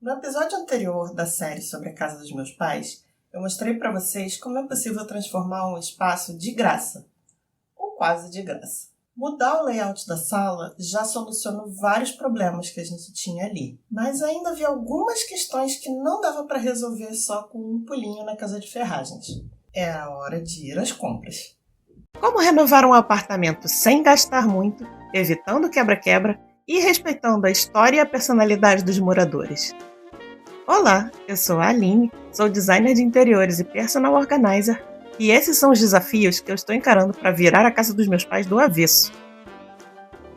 No episódio anterior da série sobre a casa dos meus pais, eu mostrei para vocês como é possível transformar um espaço de graça, ou quase de graça. Mudar o layout da sala já solucionou vários problemas que a gente tinha ali, mas ainda havia algumas questões que não dava para resolver só com um pulinho na casa de ferragens. É a hora de ir às compras. Como renovar um apartamento sem gastar muito, evitando quebra-quebra e respeitando a história e a personalidade dos moradores? Olá, eu sou a Aline, sou designer de interiores e personal organizer, e esses são os desafios que eu estou encarando para virar a casa dos meus pais do avesso.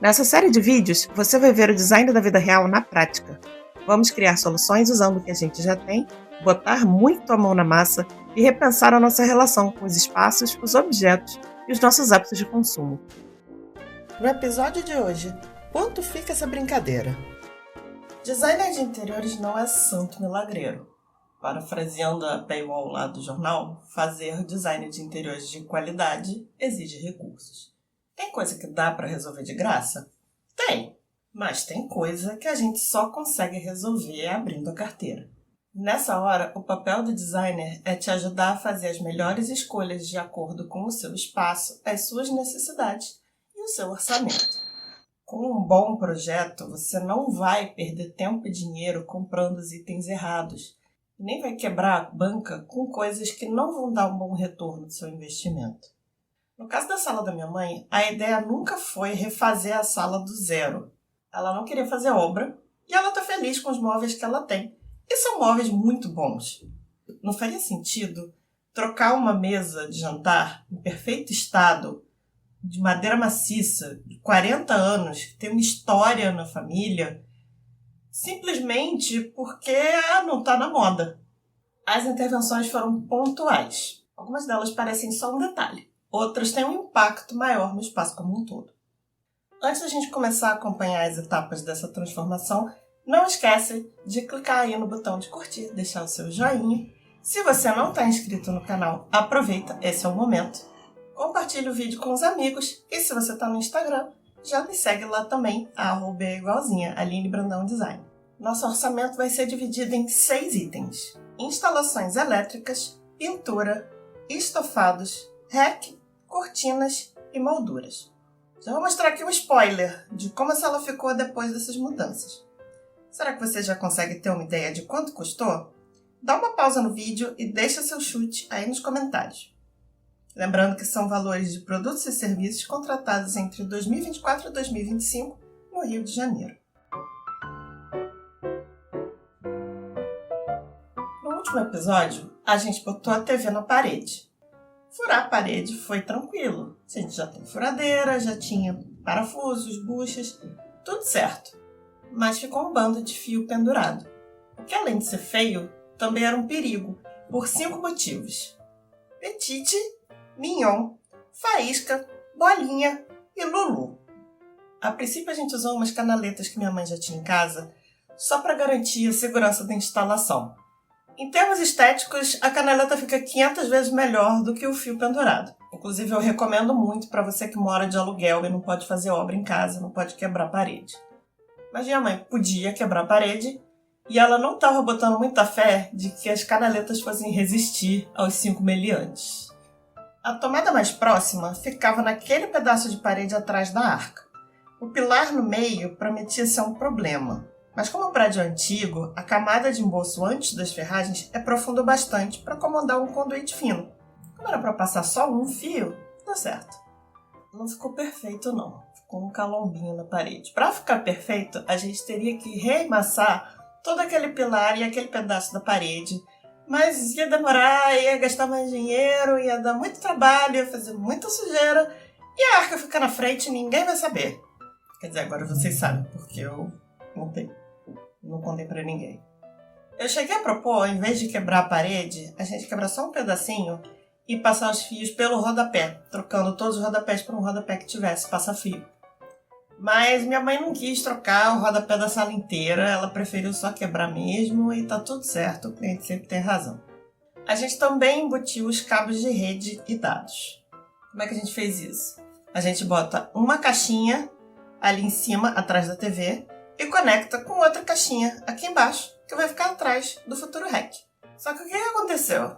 Nessa série de vídeos, você vai ver o design da vida real na prática. Vamos criar soluções usando o que a gente já tem, botar muito a mão na massa e repensar a nossa relação com os espaços, os objetos e os nossos hábitos de consumo. No episódio de hoje, quanto fica essa brincadeira? Designer de interiores não é santo milagreiro. Parafraseando a paywall lá do jornal, fazer design de interiores de qualidade exige recursos. Tem coisa que dá para resolver de graça? Tem, mas tem coisa que a gente só consegue resolver abrindo a carteira. Nessa hora, o papel do designer é te ajudar a fazer as melhores escolhas de acordo com o seu espaço, as suas necessidades e o seu orçamento. Com um bom projeto, você não vai perder tempo e dinheiro comprando os itens errados, e nem vai quebrar a banca com coisas que não vão dar um bom retorno do seu investimento. No caso da sala da minha mãe, a ideia nunca foi refazer a sala do zero. Ela não queria fazer obra e ela está feliz com os móveis que ela tem. E são móveis muito bons. Não faria sentido trocar uma mesa de jantar em perfeito estado, de madeira maciça, de 40 anos, que tem uma história na família, simplesmente porque não está na moda. As intervenções foram pontuais. Algumas delas parecem só um detalhe. Outras têm um impacto maior no espaço como um todo. Antes da gente começar a acompanhar as etapas dessa transformação, não esquece de clicar aí no botão de curtir, deixar o seu joinha. Se você não está inscrito no canal, aproveita, esse é o momento. Compartilhe o vídeo com os amigos e se você está no Instagram, já me segue lá também, @igualzinha, Aline Brandão Design. Nosso orçamento vai ser dividido em 6 itens. Instalações elétricas, pintura, estofados, REC, cortinas e molduras. Já vou mostrar aqui um spoiler de como a sala ficou depois dessas mudanças. Será que você já consegue ter uma ideia de quanto custou? Dá uma pausa no vídeo e deixa seu chute aí nos comentários. Lembrando que são valores de produtos e serviços contratados entre 2024 e 2025 no Rio de Janeiro. No último episódio, a gente botou a TV na parede. Furar a parede foi tranquilo. A gente já tem furadeira, já tinha parafusos, buchas, tudo certo. Mas ficou um bando de fio pendurado. O que, além de ser feio, também era um perigo, por 5 motivos. Petite, mignon, faísca, bolinha e Lulu. A princípio a gente usou umas canaletas que minha mãe já tinha em casa, só para garantir a segurança da instalação. Em termos estéticos, a canaleta fica 500 vezes melhor do que o fio pendurado. Inclusive eu recomendo muito para você que mora de aluguel e não pode fazer obra em casa, não pode quebrar a parede. Mas minha mãe podia quebrar a parede e ela não estava botando muita fé de que as canaletas fossem resistir aos 5 meliantes. A tomada mais próxima ficava naquele pedaço de parede atrás da arca. O pilar no meio prometia ser um problema, mas como o prédio é antigo, a camada de embolso antes das ferragens é profunda o bastante para acomodar um conduíte fino. Como era para passar só um fio, deu certo. Não ficou perfeito não, ficou um calombinho na parede. Para ficar perfeito, a gente teria que reemassar todo aquele pilar e aquele pedaço da parede, mas ia demorar, ia gastar mais dinheiro, ia dar muito trabalho, ia fazer muita sujeira e a arca ficar na frente e ninguém vai saber. Quer dizer, agora vocês sabem, porque eu não contei pra ninguém. Eu cheguei a propor, em vez de quebrar a parede, a gente quebrar só um pedacinho e passar os fios pelo rodapé, trocando todos os rodapés por um rodapé que tivesse passa-fio. Mas minha mãe não quis trocar o rodapé da sala inteira, ela preferiu só quebrar mesmo e tá tudo certo, o cliente sempre tem razão. A gente também embutiu os cabos de rede e dados. Como é que a gente fez isso? A gente bota uma caixinha ali em cima, atrás da TV, e conecta com outra caixinha aqui embaixo, que vai ficar atrás do futuro REC. Só que o que aconteceu?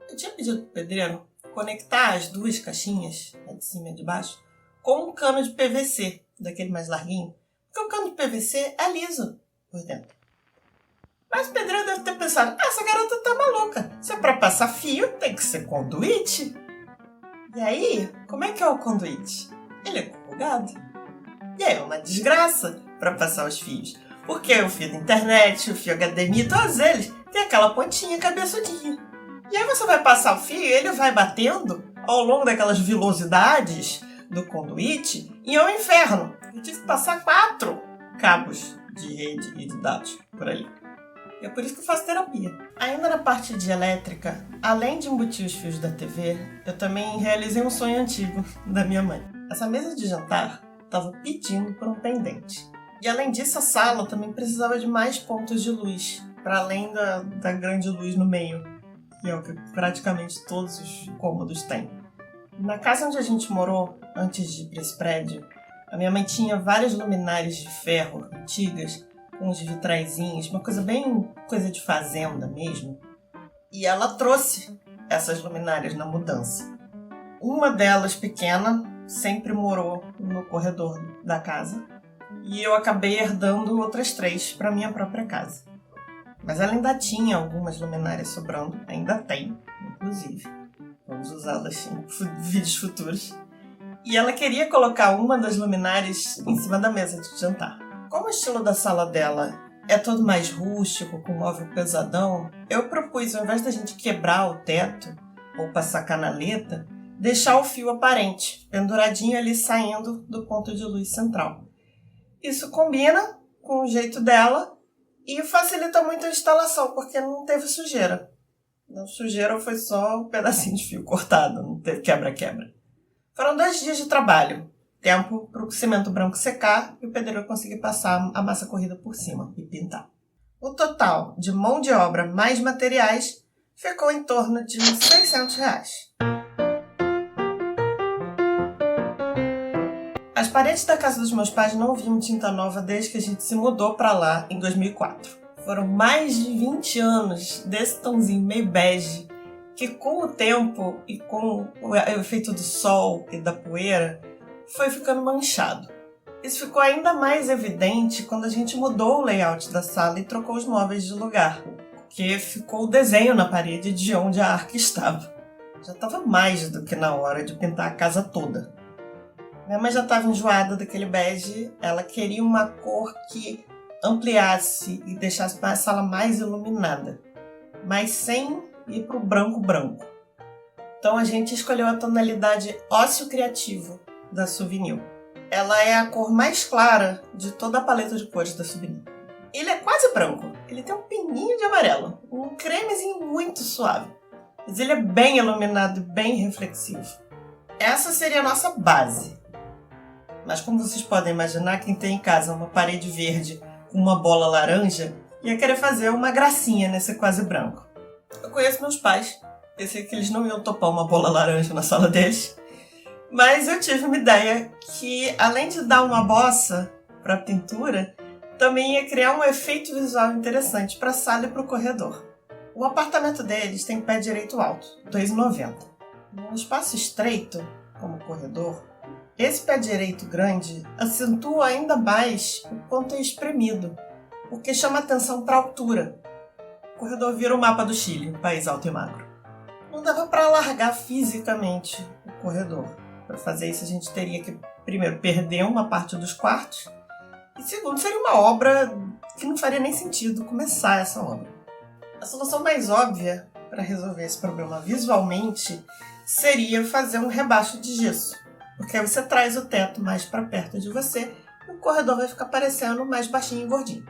Eu tinha pedido pro pedreiro conectar as duas caixinhas, a de cima e a de baixo, com um cano de PVC, daquele mais larguinho, porque o cano de PVC é liso por dentro. Mas o pedreiro deve ter pensado, essa garota tá maluca, se é pra passar fio, tem que ser conduíte. E aí, como é que é o conduíte? Ele é corrugado. E aí é uma desgraça pra passar os fios, porque o fio da internet, o fio HDMI, todos eles têm aquela pontinha cabeçudinha. E aí você vai passar o fio e ele vai batendo ao longo daquelas vilosidades do conduíte e é um inferno. Eu tive que passar 4 cabos de rede e de dados por ali. E é por isso que eu faço terapia. Ainda na parte de elétrica, além de embutir os fios da TV, eu também realizei um sonho antigo da minha mãe. Essa mesa de jantar estava pedindo por um pendente. E além disso, a sala também precisava de mais pontos de luz, para além da grande luz no meio, que é o que praticamente todos os cômodos têm. Na casa onde a gente morou, antes de ir para esse prédio, a minha mãe tinha várias luminárias de ferro antigas, com uns vitraizinhos, uma coisa bem coisa de fazenda mesmo. E ela trouxe essas luminárias na mudança. Uma delas, pequena, sempre morou no corredor da casa, e eu acabei herdando outras 3 para minha própria casa. Mas ela ainda tinha algumas luminárias sobrando, ainda tem, inclusive. Vamos usá-las em vídeos futuros. E ela queria colocar uma das luminárias em cima da mesa de jantar. Como o estilo da sala dela é todo mais rústico, com móvel pesadão, eu propus, ao invés da gente quebrar o teto ou passar canaleta, deixar o fio aparente, penduradinho ali saindo do ponto de luz central. Isso combina com o jeito dela e facilita muito a instalação, porque não teve sujeira. A sujeira foi só um pedacinho de fio cortado, não teve quebra-quebra. Foram 2 dias de trabalho. Tempo para o cimento branco secar e o pedreiro conseguir passar a massa corrida por cima e pintar. O total de mão de obra mais materiais ficou em torno de uns R$600. As paredes da casa dos meus pais não viam tinta nova desde que a gente se mudou para lá em 2004. Foram mais de 20 anos desse tomzinho meio bege que com o tempo e com o efeito do sol e da poeira foi ficando manchado. Isso ficou ainda mais evidente quando a gente mudou o layout da sala e trocou os móveis de lugar, porque ficou o desenho na parede de onde a arca estava. Já estava mais do que na hora de pintar a casa toda. Minha mãe já estava enjoada daquele bege, ela queria uma cor que ampliasse e deixasse a sala mais iluminada, mas sem ir para o branco. Então a gente escolheu a tonalidade ócio criativo da Souvenir. Ela é a cor mais clara de toda a paleta de cores da Souvenir. Ele é quase branco, ele tem um pininho de amarelo, um cremezinho muito suave, mas ele é bem iluminado e bem reflexivo. Essa seria a nossa base. Mas como vocês podem imaginar, quem tem em casa uma parede verde com uma bola laranja ia querer fazer uma gracinha nesse quase branco. Eu conheço meus pais, pensei que eles não iam topar uma bola laranja na sala deles, mas eu tive uma ideia que, além de dar uma bossa para a pintura, também ia criar um efeito visual interessante para a sala e para o corredor. O apartamento deles tem pé direito alto, 2,90. Num espaço estreito, como o corredor, esse pé direito grande acentua ainda mais o quanto é espremido, porque chama atenção para a altura. O corredor vira o mapa do Chile, um país alto e magro. Não dava para alargar fisicamente o corredor. Para fazer isso, a gente teria que, primeiro, perder uma parte dos quartos, e segundo, seria uma obra que não faria nem sentido começar essa obra. A solução mais óbvia para resolver esse problema visualmente seria fazer um rebaixo de gesso, porque aí você traz o teto mais para perto de você e o corredor vai ficar parecendo mais baixinho e gordinho.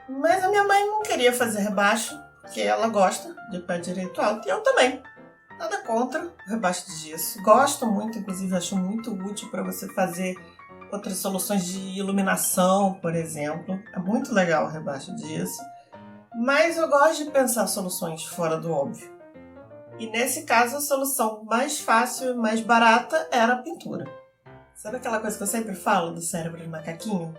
Mas a minha mãe não queria fazer rebaixo, porque ela gosta de pé direito alto, e eu também. Nada contra o rebaixo de gesso. Gosto muito, inclusive acho muito útil para você fazer outras soluções de iluminação, por exemplo. É muito legal o rebaixo de gesso. Mas eu gosto de pensar soluções fora do óbvio. E nesse caso a solução mais fácil e mais barata era a pintura. Sabe aquela coisa que eu sempre falo do cérebro de macaquinho?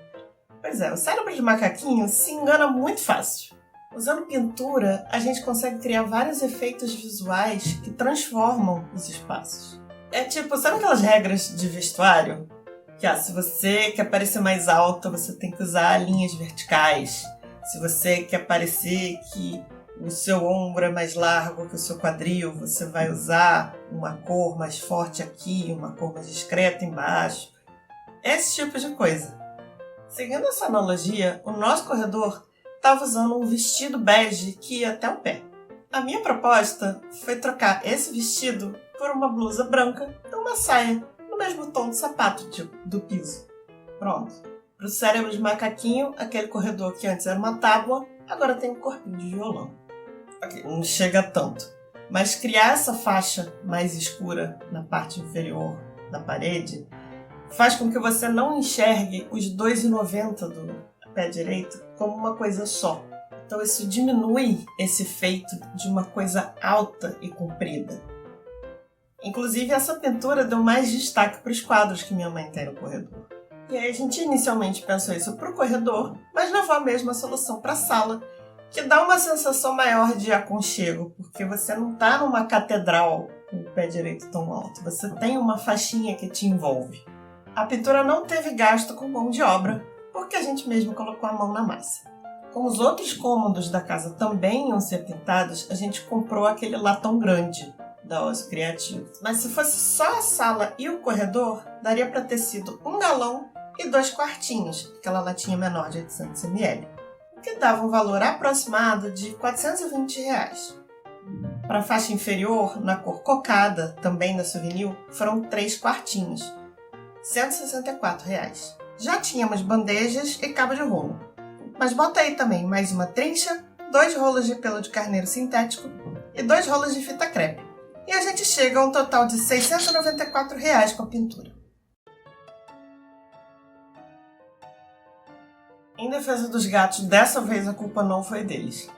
Pois é, o cérebro de macaquinho se engana muito fácil. Usando pintura, a gente consegue criar vários efeitos visuais que transformam os espaços. É tipo, sabe aquelas regras de vestuário? Que se você quer parecer mais alta, você tem que usar linhas verticais. Se você quer parecer que o seu ombro é mais largo que o seu quadril, você vai usar uma cor mais forte aqui, uma cor mais discreta embaixo. Esse tipo de coisa. Seguindo essa analogia, o nosso corredor estava usando um vestido bege que ia até o pé. A minha proposta foi trocar esse vestido por uma blusa branca e uma saia no mesmo tom de sapato do piso. Pronto. Para o cérebro de macaquinho, aquele corredor que antes era uma tábua, agora tem um corpinho de violão. Ok, não chega tanto. Mas criar essa faixa mais escura na parte inferior da parede faz com que você não enxergue os 2,90 do pé direito como uma coisa só. Então isso diminui esse efeito de uma coisa alta e comprida. Inclusive essa pintura deu mais destaque para os quadros que minha mãe tem no corredor. E aí a gente inicialmente pensou isso para o corredor, mas levou a mesma solução para a sala, que dá uma sensação maior de aconchego, porque você não está numa catedral com o pé direito tão alto, você tem uma faixinha que te envolve. A pintura não teve gasto com mão de obra, porque a gente mesmo colocou a mão na massa. Como os outros cômodos da casa também iam ser pintados, a gente comprou aquele latão grande da Osso Criativo. Mas se fosse só a sala e o corredor, daria para ter sido 1 galão e 2 quartinhos, aquela latinha menor de 800 ml, o que dava um valor aproximado de R$ 420. Para a faixa inferior, na cor cocada, também da Souvenir, foram 3 quartinhos, R$ 164. Já tínhamos bandejas e cabo de rolo. Mas bota aí também mais uma trincha, 2 rolos de pelo de carneiro sintético e 2 rolos de fita crepe. E a gente chega a um total de R$ 694 com a pintura. Em defesa dos gatos, dessa vez a culpa não foi deles.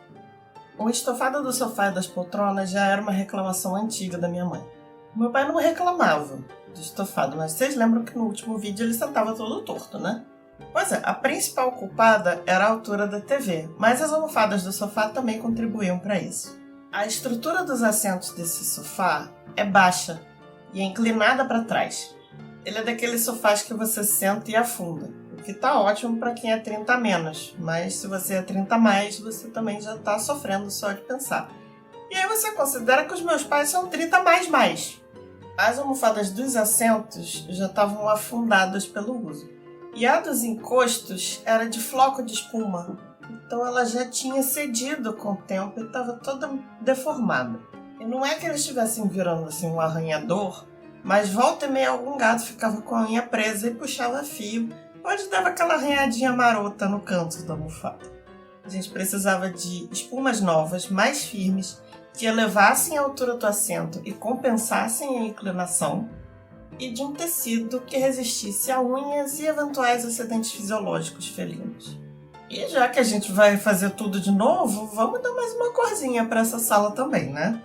O estofado do sofá e das poltronas já era uma reclamação antiga da minha mãe. Meu pai não reclamava do estofado, mas vocês lembram que no último vídeo ele sentava todo torto, né? Pois é, a principal culpada era a altura da TV, mas as almofadas do sofá também contribuíam para isso. A estrutura dos assentos desse sofá é baixa e é inclinada para trás. Ele é daqueles sofás que você senta e afunda, o que tá ótimo para quem é 30 a menos, mas se você é 30 a mais, você também já tá sofrendo só de pensar. E aí você considera que os meus pais são 30 mais. As almofadas dos assentos já estavam afundadas pelo uso. E a dos encostos era de floco de espuma, então ela já tinha cedido com o tempo e estava toda deformada. E não é que eles estivessem virando assim um arranhador, mas volta e meia algum gato ficava com a unha presa e puxava fio, onde dava aquela arranhadinha marota no canto da almofada. A gente precisava de espumas novas, mais firmes, que elevassem a altura do assento e compensassem a inclinação, e de um tecido que resistisse a unhas e eventuais acidentes fisiológicos felinos. E já que a gente vai fazer tudo de novo, vamos dar mais uma corzinha para essa sala também, né?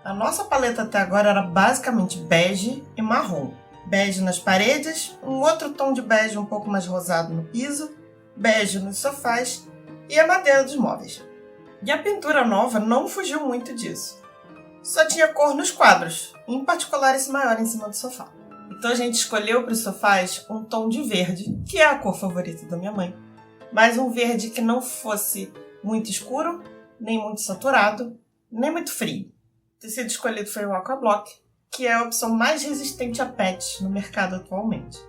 A nossa paleta até agora era basicamente bege e marrom. Bege nas paredes, um outro tom de bege um pouco mais rosado no piso, bege nos sofás e a madeira dos móveis. E a pintura nova não fugiu muito disso. Só tinha cor nos quadros, em particular esse maior em cima do sofá. Então a gente escolheu para os sofás um tom de verde, que é a cor favorita da minha mãe, mas um verde que não fosse muito escuro, nem muito saturado, nem muito frio. O tecido escolhido foi o Aquablock, que é a opção mais resistente a pets no mercado atualmente.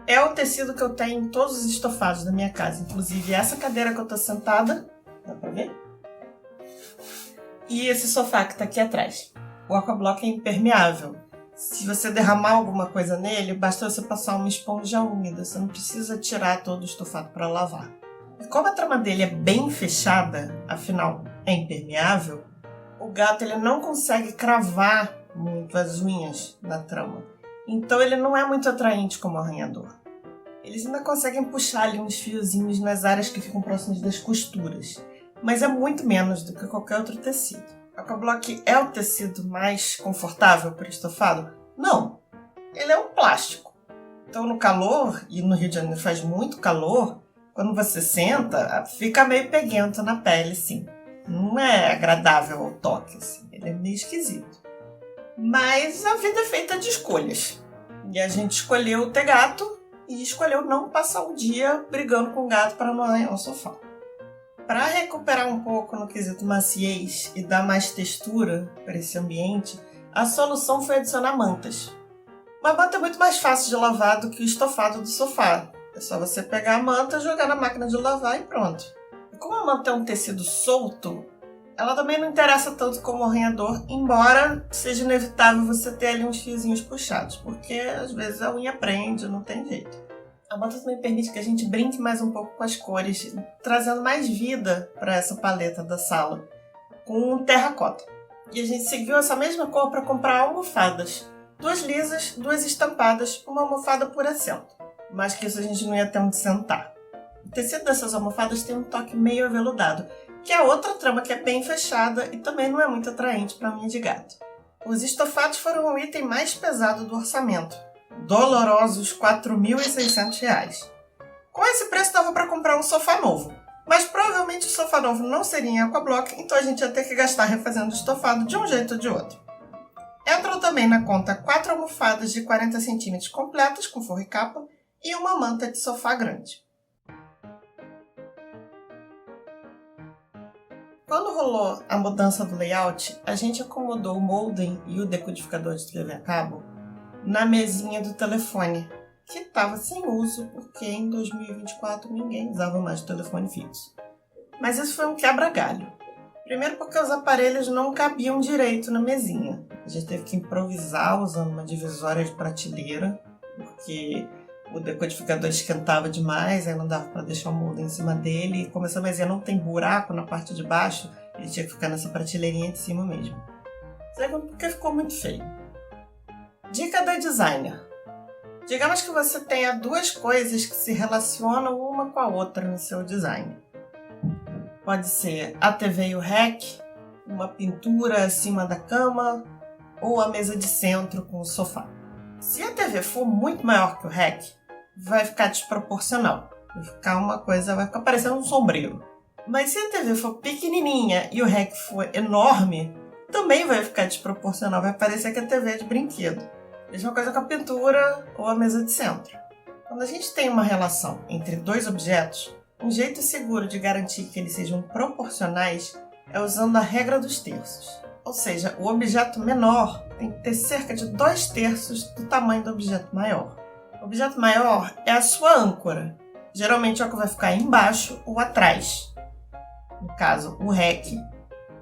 É o tecido que eu tenho em todos os estofados da minha casa, inclusive essa cadeira que eu estou sentada, dá para ver? E esse sofá que está aqui atrás. O Aquablock é impermeável. Se você derramar alguma coisa nele, basta você passar uma esponja úmida. Você não precisa tirar todo o estofado para lavar. E como a trama dele é bem fechada, afinal é impermeável, o gato ele não consegue cravar muito as unhas na trama. Então ele não é muito atraente como arranhador. Eles ainda conseguem puxar ali uns fiozinhos nas áreas que ficam próximas das costuras, mas é muito menos do que qualquer outro tecido. O Aquablock é o tecido mais confortável para estofado? Não, ele é um plástico. Então no calor, e no Rio de Janeiro faz muito calor, quando você senta, fica meio peguento na pele, sim. Não é agradável ao toque, assim. Ele é meio esquisito. Mas a vida é feita de escolhas. E a gente escolheu ter gato e escolheu não passar o dia brigando com o gato para não arranhar o sofá. Para recuperar um pouco no quesito maciez e dar mais textura para esse ambiente, a solução foi adicionar mantas. Uma manta é muito mais fácil de lavar do que o estofado do sofá. É só você pegar a manta, jogar na máquina de lavar e pronto. E como a manta é um tecido solto, ela também não interessa tanto como arranhador, embora seja inevitável você ter ali uns fiozinhos puxados, porque às vezes a unha prende, não tem jeito. A manta também permite que a gente brinque mais um pouco com as cores, trazendo mais vida para essa paleta da sala, com terracota. E a gente seguiu essa mesma cor para comprar almofadas. 2 lisas, 2 estampadas, uma almofada por assento. Mais que isso a gente não ia ter onde sentar. O tecido dessas almofadas tem um toque meio aveludado, que é outra trama que é bem fechada e também não é muito atraente para unha de gato. Os estofados foram o item mais pesado do orçamento. Dolorosos R$ 4.600. Com esse preço dava para comprar um sofá novo. Mas provavelmente o sofá novo não seria em aquablock, então a gente ia ter que gastar refazendo o estofado de um jeito ou de outro. Entram também na conta 4 almofadas de 40 cm completas com forro e capa e uma manta de sofá grande. Quando rolou a mudança do layout, a gente acomodou o modem e o decodificador de TV a cabo na mesinha do telefone, que estava sem uso porque em 2024 ninguém usava mais o telefone fixo. Mas isso foi um quebra-galho. Primeiro porque os aparelhos não cabiam direito na mesinha. A gente teve que improvisar usando uma divisória de prateleira, porque o decodificador esquentava demais, aí não dava para deixar o modem em cima dele. E como essa mesinha não tem buraco na parte de baixo, ele tinha que ficar nessa prateleirinha de cima mesmo. Segundo porque ficou muito feio. Dica da designer. Digamos que você tenha 2 coisas que se relacionam uma com a outra no seu design. Pode ser a TV e o REC, uma pintura acima da cama ou a mesa de centro com o sofá. Se a TV for muito maior que o REC, vai ficar desproporcional. Vai ficar parecendo um sombreiro. Mas se a TV for pequenininha e o REC for enorme, também vai ficar desproporcional. Vai parecer que a TV é de brinquedo. Mesma coisa com a pintura ou a mesa de centro. Quando a gente tem uma relação entre 2 objetos, um jeito seguro de garantir que eles sejam proporcionais é usando a regra dos terços. Ou seja, o objeto menor tem que ter cerca de 2/3 do tamanho do objeto maior. O objeto maior é a sua âncora. Geralmente é o que vai ficar embaixo ou atrás. No caso, o REC,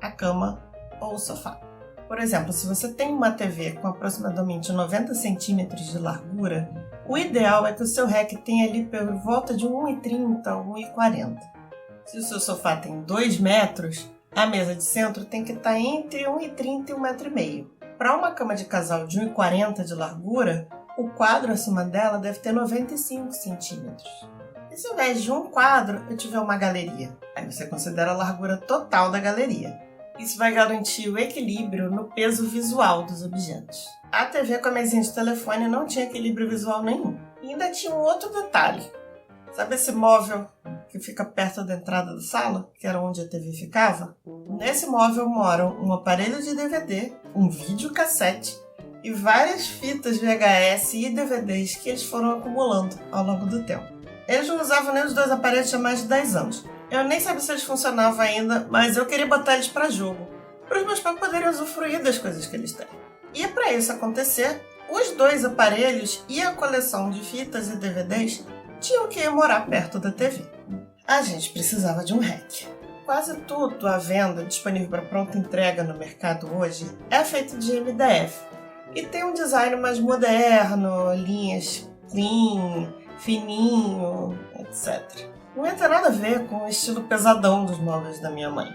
a cama ou o sofá. Por exemplo, se você tem uma TV com aproximadamente 90 centímetros de largura, o ideal é que o seu REC tenha ali por volta de 1,30 a 1,40. Se o seu sofá tem 2 metros, a mesa de centro tem que estar entre 1,30 e 1,5 m. Para uma cama de casal de 1,40 de largura, o quadro acima dela deve ter 95 centímetros. E se ao invés de um quadro, eu tiver uma galeria? Aí você considera a largura total da galeria. Isso vai garantir o equilíbrio no peso visual dos objetos. A TV com a mesinha de telefone não tinha equilíbrio visual nenhum. E ainda tinha um outro detalhe. Sabe esse móvel que fica perto da entrada da sala, que era onde a TV ficava? Nesse móvel moram um aparelho de DVD, um videocassete e várias fitas VHS e DVDs que eles foram acumulando ao longo do tempo. Eles não usavam nem os 2 aparelhos há mais de 10 anos. Eu nem sabia se eles funcionavam ainda, mas eu queria botar eles para jogo, para os meus pais poderem usufruir das coisas que eles têm. E para isso acontecer, os 2 aparelhos e a coleção de fitas e DVDs tinham que ir morar perto da TV. A gente precisava de um REC. Quase tudo à venda disponível para pronta entrega no mercado hoje é feito de MDF e tem um design mais moderno, linhas clean, fininho, etc. Não ia ter nada a ver com o estilo pesadão dos móveis da minha mãe.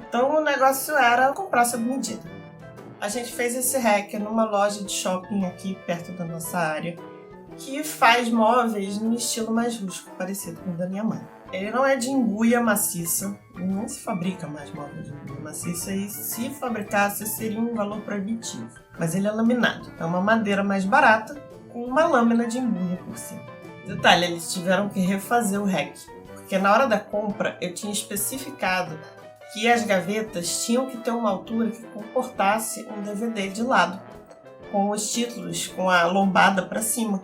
Então o negócio era comprar sob medida. A gente fez esse REC numa loja de shopping aqui perto da nossa área, que faz móveis no estilo mais rústico, parecido com o da minha mãe. Ele não é de embuia maciça, não se fabrica mais móveis de embuia maciça e se fabricasse seria um valor proibitivo. Mas ele é laminado, é uma madeira mais barata com uma lâmina de embuia por cima. Detalhe, eles tiveram que refazer o REC, porque na hora da compra eu tinha especificado que as gavetas tinham que ter uma altura que comportasse um DVD de lado, com os títulos, com a lombada para cima.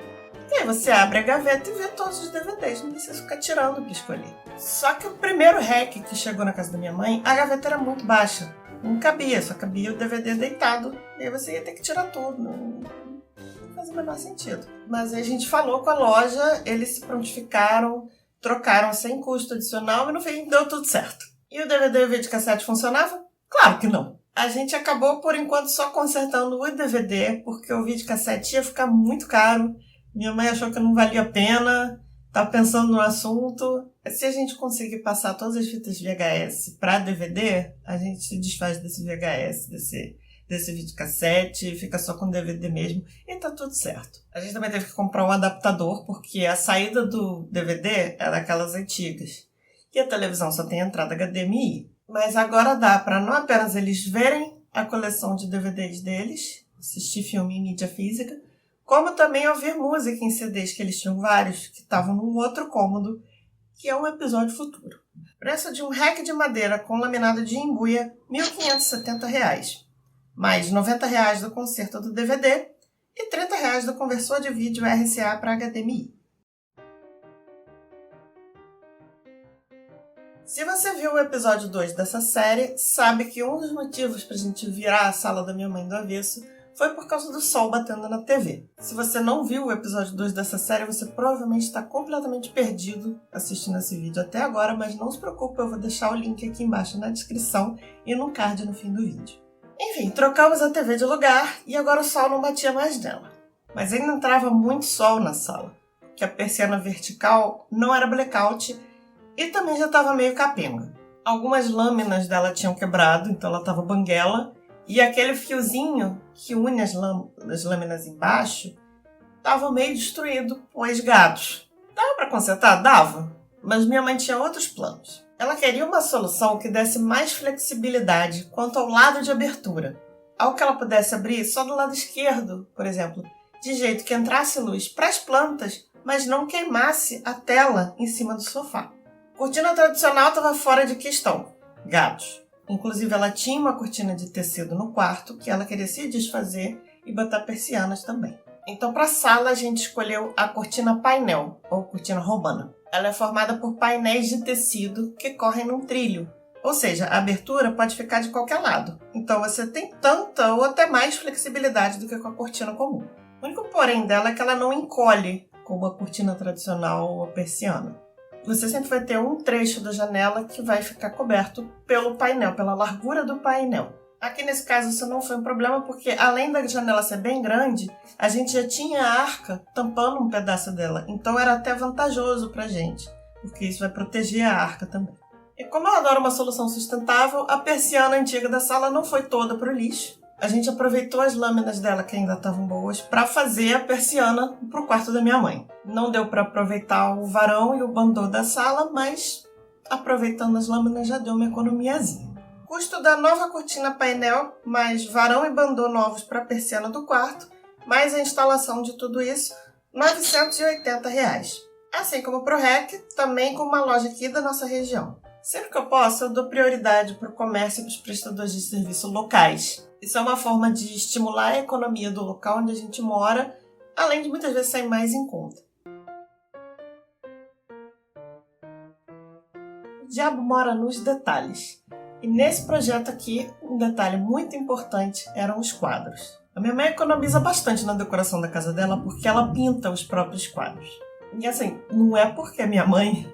E aí você abre a gaveta e vê todos os DVDs, não precisa ficar tirando para escolher. Só que o primeiro REC que chegou na casa da minha mãe, a gaveta era muito baixa. Não cabia, só cabia o DVD deitado. E aí você ia ter que tirar tudo. Não faz o menor sentido. Mas aí a gente falou com a loja, eles se prontificaram, trocaram sem custo adicional e no fim deu tudo certo. E o DVD e o videocassete funcionava? Claro que não. A gente acabou, por enquanto, só consertando o DVD, porque o videocassete ia ficar muito caro. Minha mãe achou que não valia a pena, estava pensando no assunto. Se a gente conseguir passar todas as fitas VHS para DVD, a gente se desfaz desse VHS, desse videocassete, fica só com DVD mesmo e tá tudo certo. A gente também teve que comprar um adaptador, porque a saída do DVD é daquelas antigas. E a televisão só tem entrada HDMI. Mas agora dá para não apenas eles verem a coleção de DVDs deles, assistir filme em mídia física, como também ouvir música em CDs, que eles tinham vários, que estavam num outro cômodo, que é um episódio futuro. Preço de um REC de madeira com laminado de embuia, R$ 1.570, mais R$ 90 do conserto do DVD e R$ 30 do conversor de vídeo RCA para HDMI. Se você viu o episódio 2 dessa série, sabe que um dos motivos para a gente virar a sala da minha mãe do avesso foi por causa do sol batendo na TV. Se você não viu o episódio 2 dessa série, você provavelmente está completamente perdido assistindo esse vídeo até agora, mas não se preocupe, eu vou deixar o link aqui embaixo na descrição e no card no fim do vídeo. Enfim, trocamos a TV de lugar e agora o sol não batia mais nela. Mas ainda entrava muito sol na sala, que a persiana vertical não era blackout e também já estava meio capenga. Algumas lâminas dela tinham quebrado, então ela estava banguela, e aquele fiozinho que une as lâminas embaixo estava meio destruído, pois gatos. Dava para consertar? Dava. Mas minha mãe tinha outros planos. Ela queria uma solução que desse mais flexibilidade quanto ao lado de abertura. Algo que ela pudesse abrir só do lado esquerdo, por exemplo, de jeito que entrasse luz para as plantas, mas não queimasse a tela em cima do sofá. Cortina tradicional estava fora de questão. Gatos. Inclusive, ela tinha uma cortina de tecido no quarto que ela queria se desfazer e botar persianas também. Então, para a sala, a gente escolheu a cortina painel, ou cortina romana. Ela é formada por painéis de tecido que correm num trilho. Ou seja, a abertura pode ficar de qualquer lado. Então, você tem tanta ou até mais flexibilidade do que com a cortina comum. O único porém dela é que ela não encolhe como a cortina tradicional ou a persiana. Você sempre vai ter um trecho da janela que vai ficar coberto pelo painel, pela largura do painel. Aqui nesse caso isso não foi um problema porque além da janela ser bem grande, a gente já tinha a arca tampando um pedaço dela. Então era até vantajoso pra gente, porque isso vai proteger a arca também. E como eu adoro uma solução sustentável, a persiana antiga da sala não foi toda pro lixo. A gente aproveitou as lâminas dela, que ainda estavam boas, para fazer a persiana pro quarto da minha mãe. Não deu para aproveitar o varão e o bandô da sala, mas aproveitando as lâminas já deu uma economiazinha. Custo da nova cortina painel, mais varão e bandô novos para a persiana do quarto, mais a instalação de tudo isso, R$ 980. Assim como pro REC, também com uma loja aqui da nossa região. Sempre que eu posso, eu dou prioridade para o comércio e para os prestadores de serviço locais. Isso é uma forma de estimular a economia do local onde a gente mora, além de muitas vezes sair mais em conta. O diabo mora nos detalhes. E nesse projeto aqui, um detalhe muito importante eram os quadros. A minha mãe economiza bastante na decoração da casa dela porque ela pinta os próprios quadros. E assim, não é porque é minha mãe,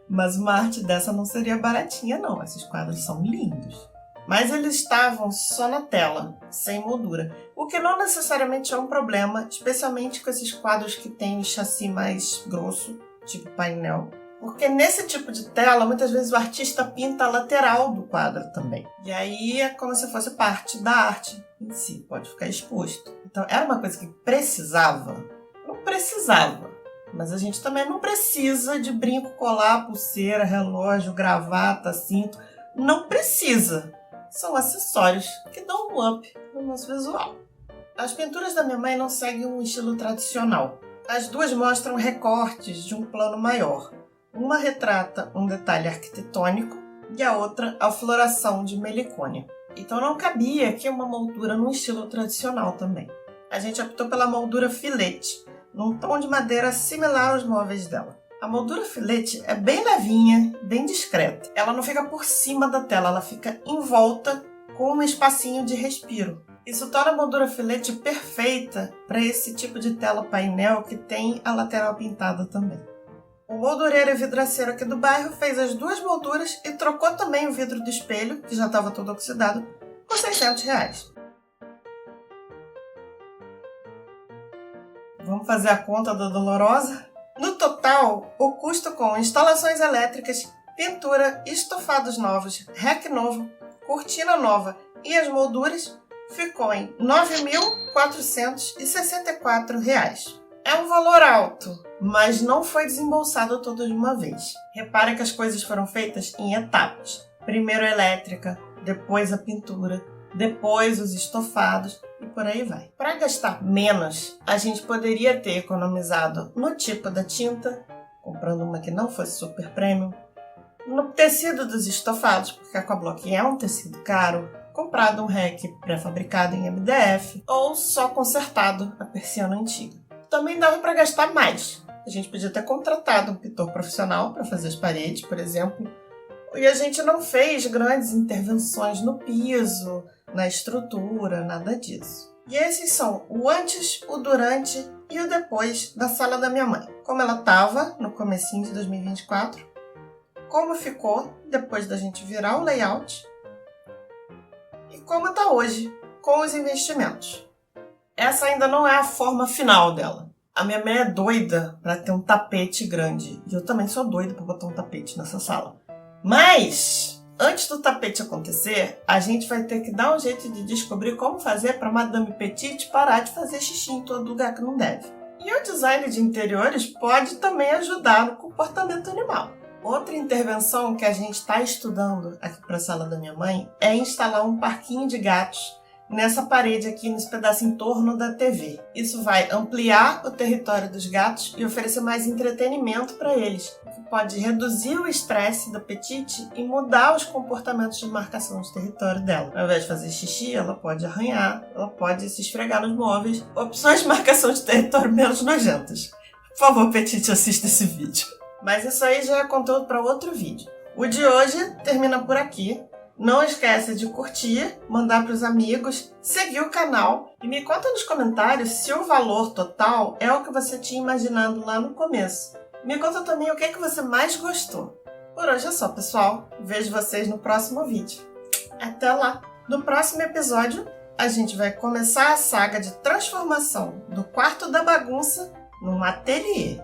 mas uma arte dessa não seria baratinha não. Esses quadros são lindos. Mas eles estavam só na tela, sem moldura, o que não necessariamente é um problema, especialmente com esses quadros que têm um chassi mais grosso, tipo painel. Porque nesse tipo de tela, muitas vezes o artista pinta a lateral do quadro também. E aí é como se fosse parte da arte em si, pode ficar exposto. Então era uma coisa que precisava? Não precisava. Mas a gente também não precisa de brinco, colar, pulseira, relógio, gravata, cinto. Não precisa. São acessórios que dão um up no nosso visual. As pinturas da minha mãe não seguem um estilo tradicional. As duas mostram recortes de um plano maior. Uma retrata um detalhe arquitetônico e a outra a floração de melicônia. Então não cabia aqui uma moldura no estilo tradicional também. A gente optou pela moldura filete, num tom de madeira similar aos móveis dela. A moldura filete é bem levinha, bem discreta. Ela não fica por cima da tela, ela fica em volta com um espacinho de respiro. Isso torna a moldura filete perfeita para esse tipo de tela painel que tem a lateral pintada também. O moldureiro e vidraceiro aqui do bairro fez as duas molduras e trocou também o vidro do espelho, que já estava todo oxidado, por R$600. Vamos fazer a conta da dolorosa? No total, o custo com instalações elétricas, pintura, estofados novos, rack novo, cortina nova e as molduras ficou em R$ 9.464. É um valor alto, mas não foi desembolsado todo de uma vez. Repare que as coisas foram feitas em etapas. Primeiro a elétrica, depois a pintura, depois os estofados e por aí vai. Para gastar menos, a gente poderia ter economizado no tipo da tinta, comprando uma que não fosse super premium, no tecido dos estofados, porque a Aquablock é um tecido caro, comprado um rack pré-fabricado em MDF ou só consertado a persiana antiga. Também dava para gastar mais. A gente podia ter contratado um pintor profissional para fazer as paredes, por exemplo, e a gente não fez grandes intervenções no piso, na estrutura, nada disso. E esses são o antes, o durante e o depois da sala da minha mãe. Como ela estava no comecinho de 2024, como ficou depois da gente virar o layout e como está hoje com os investimentos. Essa ainda não é a forma final dela. A minha mãe é doida para ter um tapete grande e eu também sou doida para botar um tapete nessa sala. Mas, antes do tapete acontecer, a gente vai ter que dar um jeito de descobrir como fazer para Madame Petite parar de fazer xixi em todo lugar que não deve. E o design de interiores pode também ajudar no comportamento animal. Outra intervenção que a gente está estudando aqui para a sala da minha mãe é instalar um parquinho de gatos nessa parede aqui, nesse pedaço em torno da TV. Isso vai ampliar o território dos gatos e oferecer mais entretenimento para eles, que pode reduzir o estresse da Petite e mudar os comportamentos de marcação de território dela. Ao invés de fazer xixi, ela pode arranhar, ela pode se esfregar nos móveis. Opções de marcação de território menos nojentas. Por favor, Petite, assista esse vídeo. Mas isso aí já é conteúdo para outro vídeo. O de hoje termina por aqui. Não esquece de curtir, mandar para os amigos, seguir o canal e me conta nos comentários se o valor total é o que você tinha imaginado lá no começo. Me conta também o que você mais gostou. Por hoje é só, pessoal. Vejo vocês no próximo vídeo. Até lá! No próximo episódio, a gente vai começar a saga de transformação do quarto da bagunça num ateliê.